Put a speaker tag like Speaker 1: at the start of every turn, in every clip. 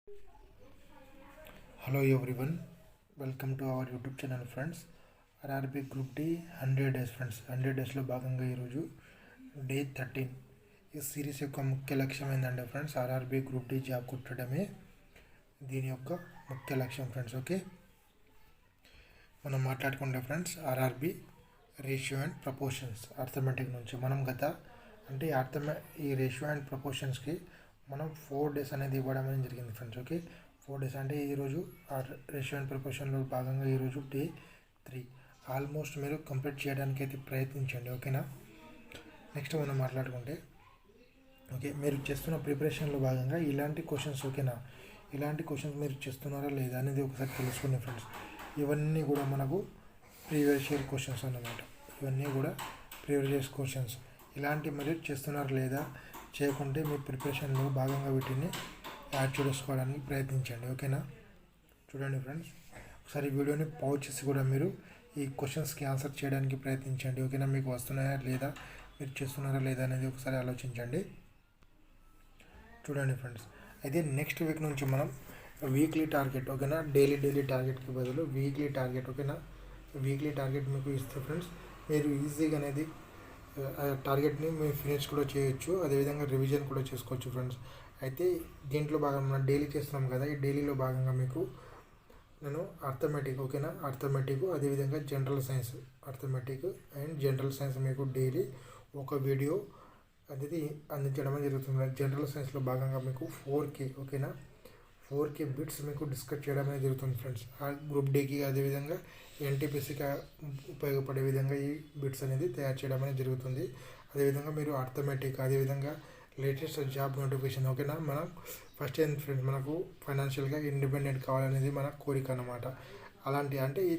Speaker 1: Hello everyone, welcome to our YouTube channel friends. RRB Group D 100 days friends. 100 days లో భాగంగా ఈరోజు day 13. ఈ series యొక్క ముఖ్య లక్ష్యం ఏంటంటే friends RRB group D job కొట్టడమే దీని యొక్క ముఖ్య లక్ష్యం ఫ్రెండ్స్. ఓకే, మనం మాట్లాడుకుంటే friends RRB ratio and proportions arithmetic నుంచి మనం ఈ రేషియో అండ్ ప్రపోర్షన్స్కి మనం 4 days అనేది ఇవ్వడం అనేది జరిగింది ఫ్రెండ్స్. ఓకే, 4 days అంటే ఈరోజు రేషియో అండ్ ప్రపోర్షన్లో భాగంగా ఈరోజు డే 3 ఆల్మోస్ట్ మీరు కంప్లీట్ చేయడానికి అయితే ప్రయత్నించండి. ఓకేనా, నెక్స్ట్ మనం మాట్లాడుకుంటే మీరు చేస్తున్న ప్రిపరేషన్లో భాగంగా ఇలాంటి క్వశ్చన్స్ ఇలాంటి క్వశ్చన్స్ మీరు చేస్తున్నారా లేదా అనేది ఒకసారి తెలుసుకోండి ఫ్రెండ్స్. ఇవన్నీ కూడా మనకు ప్రీవియస్ ఇయర్ క్వశ్చన్స్ అన్నమాట. ఇవన్నీ కూడా ప్రీవియస్ ఇయర్ క్వశ్చన్స్ ఇలాంటి మీరు చేస్తున్నారా లేదా చేయకుంటే మీ ప్రిపరేషన్లో భాగంగా వీటిని యాడ్ చేసుకోవడానికి ప్రయత్నించండి. ఓకేనా, చూడండి ఫ్రెండ్స్, ఒకసారి వీడియోని పాజ్ చేసి కూడా మీరు ఈ క్వశ్చన్స్కి ఆన్సర్ చేయడానికి ప్రయత్నించండి. ఓకేనా, మీకు వస్తున్నాయా లేదా మీరు చేస్తున్నారా లేదా అనేది ఒకసారి ఆలోచించండి. చూడండి ఫ్రెండ్స్, అయితే నెక్స్ట్ వీక్ నుంచి మనం వీక్లీ టార్గెట్, ఓకేనా, డైలీ టార్గెట్కి బదులు వీక్లీ టార్గెట్, ఓకేనా, వీక్లీ టార్గెట్ మీకు ఇస్తే ఫ్రెండ్స్ మీరు ఈజీగా అనేది టార్గెట్ని మీరు ఫినిష్ కూడా చేయొచ్చు, అదేవిధంగా రివిజన్ కూడా చేసుకోవచ్చు ఫ్రెండ్స్. అయితే దీంట్లో భాగంగా మనం డైలీ చేస్తున్నాం కదా, ఈ డైలీలో భాగంగా మీకు నేను అర్థమెటిక్, ఓకేనా, అర్థమెటిక్ అదేవిధంగా general science, arithmetic and general science మీకు డైలీ ఒక వీడియో అనేది అందించడం జరుగుతుంది. జనరల్ సైన్స్లో భాగంగా మీకు 4K, ఓకేనా, 4K బిట్స్ మీకు డిస్కస్ చేయడం అనేది జరుగుతుంది ఫ్రెండ్స్. ఆ గ్రూప్ డీకి అదేవిధంగా ఎన్టీపీసీకి ఉపయోగపడే విధంగా ఈ బిట్స్ అనేది తయారు చేయడం అనేది జరుగుతుంది. అదేవిధంగా మీరు అర్థమెటిక్ అదేవిధంగా లేటెస్ట్ జాబ్ నోటిఫికేషన్, ఓకేనా, మనం ఫస్ట్ ఏం ఫ్రెండ్స్ మనకు ఫైనాన్షియల్గా ఇండిపెండెంట్ కావాలనేది మన కోరిక అన్నమాట. అలాంటి అంటే ఈ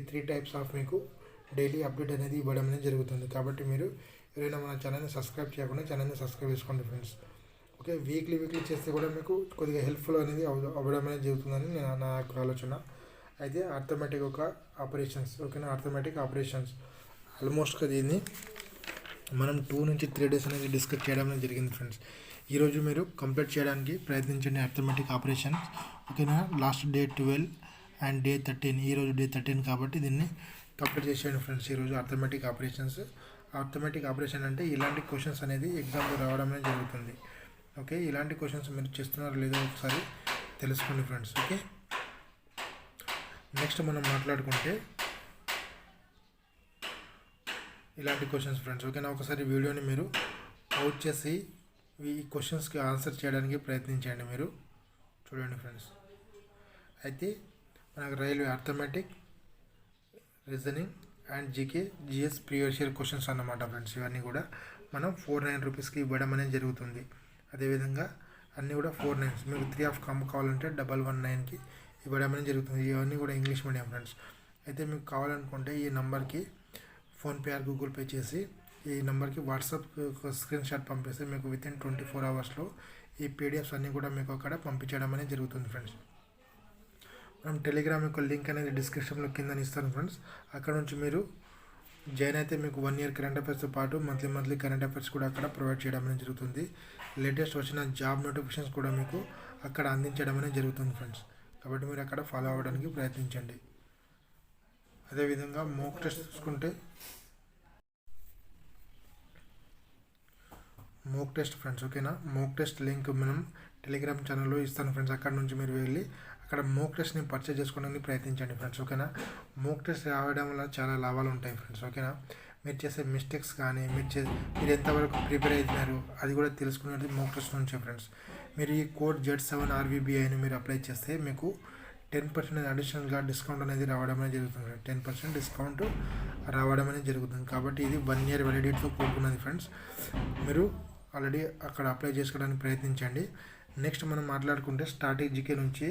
Speaker 1: త్రీ టైప్స్ ఆఫ్ మీకు డైలీ అప్డేట్ అనేది ఇవ్వడం అనేది జరుగుతుంది. కాబట్టి మీరు ఎవరైనా మన ఛానల్ని సబ్స్క్రైబ్ చేయకుండా ఛానల్ని సబ్స్క్రైబ్ చేసుకోండి ఫ్రెండ్స్. ఓకే, వీక్లీ చేస్తే కూడా మీకు కొద్దిగా హెల్ప్ఫుల్ అనేది అవ్వడం అనేది జరుగుతుందని నా యొక్క ఆలోచన. అయితే అర్థమెటిక్ ఒక ఆపరేషన్స్, ఓకేనా, అర్థమెటిక్ ఆపరేషన్స్ ఆల్మోస్ట్గా దీన్ని మనం 2 నుంచి 3 days అనేది డిస్కస్ చేయడం అనేది జరిగింది ఫ్రెండ్స్. ఈరోజు మీరు కంప్లీట్ చేయడానికి ప్రయత్నించండి అర్థమెటిక్ ఆపరేషన్స్. ఓకేనా, లాస్ట్ డే 12 అండ్ డే 13, ఈరోజు డే 13 కాబట్టి దీన్ని కంప్లీట్ చేసేయండి ఫ్రెండ్స్. ఈరోజు అర్థమెటిక్ ఆపరేషన్స్. అర్థమెటిక్ ఆపరేషన్ అంటే ఇలాంటి క్వశ్చన్స్ అనేది ఎగ్జామ్లో రావడం అనేది జరుగుతుంది. ఓకే, ఇలాంటి క్వశ్చన్స్ మీరు చేస్తున్నారో లేదో ఒకసారి తెలుసుకోండి ఫ్రెండ్స్. ఓకే, నెక్స్ట్ మనం మాట్లాడుకుంటే ఇలాంటి క్వశ్చన్స్ ఫ్రెండ్స్. ఓకేనా, ఒకసారి వీడియోని మీరు అవుట్ చేసి ఈ క్వశ్చన్స్కి ఆన్సర్ చేయడానికి ప్రయత్నించండి మీరు. చూడండి ఫ్రెండ్స్, అయితే మనకు railway arithmetic, reasoning and GK GS previous year questions అన్నమాట ఫ్రెండ్స్. ఇవన్నీ కూడా మనం 49 రూపీస్కి ఇవ్వడం అనేది జరుగుతుంది. అదేవిధంగా అన్నీ కూడా 49, మీకు 3 ఆఫ్ కామ్ కావాలంటే 119కి ఇవ్వడం అనేది జరుగుతుంది. ఇవన్నీ కూడా ఇంగ్లీష్ మీడియం ఫ్రెండ్స్. అయితే మీకు కావాలనుకుంటే ఈ నెంబర్కి ఫోన్పే ఆర్ గూగుల్ పే చేసి ఈ నెంబర్కి వాట్సాప్ స్క్రీన్ షాట్ పంపిస్తే మీకు విత్ ఇన్ 24 hours ఈ పీడిఎఫ్స్ అన్నీ కూడా మీకు అక్కడ పంపించడం అనేది జరుగుతుంది ఫ్రెండ్స్. మనం టెలిగ్రామ్ యొక్క లింక్ అనేది డిస్క్రిప్షన్లో కింద ఇస్తాను ఫ్రెండ్స్. అక్కడ నుంచి మీరు జాయిన్ అయితే మీకు 1 year కరెంట్ అఫైర్స్తో పాటు మంత్లీ కరెంట్ అఫైర్స్ కూడా అక్కడ ప్రొవైడ్ చేయడం అనేది జరుగుతుంది. లేటెస్ట్ వచ్చిన జాబ్ నోటిఫికేషన్స్ కూడా మీకు అక్కడ అందించడం అనేది జరుగుతుంది ఫ్రెండ్స్. కాబట్టి మీరు అక్కడ ఫాలో అవ్వడానికి ప్రయత్నించండి. అదేవిధంగా మోక్ టెస్ట్ చూసుకుంటే మోక్ టెస్ట్ ఫ్రెండ్స్. ఓకేనా, మోక్ టెస్ట్ లింక్ మనం టెలిగ్రామ్ ఛానల్లో ఇస్తాను ఫ్రెండ్స్. అక్కడ నుంచి మీరు వెళ్ళి అక్కడ మోక్ టెస్ట్ని పర్చేజ్ చేసుకోవడానికి ప్రయత్నించండి ఫ్రెండ్స్. ఓకేనా, మోక్ టెస్ట్ రావడం వల్ల చాలా లాభాలు ఉంటాయి ఫ్రెండ్స్. ఓకేనా, మీరు చేసే మిస్టేక్స్ కానీ మీరు ఎంతవరకు ప్రిపేర్ అవుతున్నారు అది కూడా తెలుసుకునేది మోక్ టెస్ట్ నుంచే ఫ్రెండ్స్. మీరు ఈ కోడ్ Z7RVBIని మీరు అప్లై చేస్తే మీకు 10% అడిషనల్గా డిస్కౌంట్ అనేది రావడం అనేది జరుగుతుంది. 10% డిస్కౌంట్ రావడం అనేది జరుగుతుంది. కాబట్టి ఇది 1 year వ్యాలిడిటీతో కూడుకున్నది ఫ్రెండ్స్. మీరు ఆల్రెడీ అక్కడ అప్లై చేసుకోవడానికి ప్రయత్నించండి. నెక్స్ట్ మనం మాట్లాడుకుంటే స్టాటిక్ జీకే నుంచి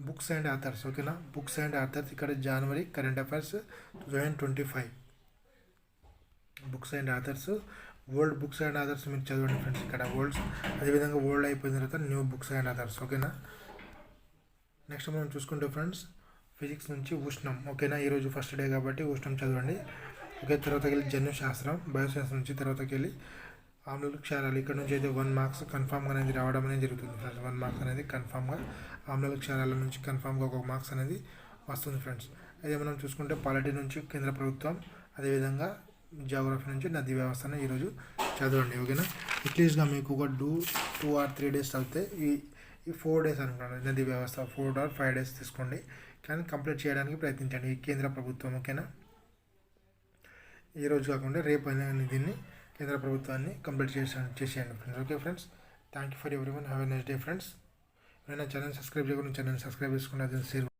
Speaker 1: బుక్స్ అండ్ ఆథర్స్. ఓకేనా, బుక్స్ అండ్ ఆథర్స్ ఇక్కడ జనవరి current affairs 2025 books and authors, old books and authors మీరు చదవండి ఫ్రెండ్స్. ఇక్కడ ఓల్డ్స్ అదేవిధంగా ఓల్డ్ అయిపోయిన తర్వాత న్యూ బుక్స్ అండ్ ఆథర్స్. ఓకేనా, నెక్స్ట్ మనం చూసుకుంటే ఫ్రెండ్స్ ఫిజిక్స్ నుంచి ఉష్ణం. ఓకేనా, ఈరోజు ఫస్ట్ డే కాబట్టి ఉష్ణం చదవండి. ఓకే, తర్వాతకి వెళ్ళి జన్యుశాస్త్రం బయోసైన్స్ నుంచి తర్వాతకి వెళ్ళి ఆమ్ల క్షారాలు ఇక్కడ నుంచి అయితే 1 మార్క్స్ కన్ఫామ్గా అనేది రావడం అనేది జరుగుతుంది ఫ్రెండ్స్. 1 మార్క్స్ అనేది కన్ఫామ్గా ఆమ్ల క్షారాల నుంచి కన్ఫామ్గా 1 మార్క్స్ అనేది వస్తుంది ఫ్రెండ్స్. అదే మనం చూసుకుంటే పాలిటీ నుంచి కేంద్ర ప్రభుత్వం, అదేవిధంగా జియోగ్రఫీ నుంచి నదీ వ్యవస్థను ఈరోజు చదవండి. ఓకేనా. అట్లీస్ట్గా మీకు ఒక 2 or 3 days అవుతే ఈ 4 days అనుకోండి నదీ వ్యవస్థ 4 or 5 days తీసుకోండి, కానీ కంప్లీట్ చేయడానికి ప్రయత్నించండి ఈ కేంద్ర ప్రభుత్వం. ఓకేనా. ఈరోజు కాకుండా రేపు అయినా దీన్ని కేంద్ర ప్రభుత్వాన్ని కంప్లీట్ చేసేయండి friends. Okay friends, thank you for everyone. Have a nice day friends. ఎవరైనా ఛానల్ సబ్స్క్రైబ్ చేయకుండా ఛానల్ సబ్స్క్రైబ్ చేసుకుంటే అది షేర్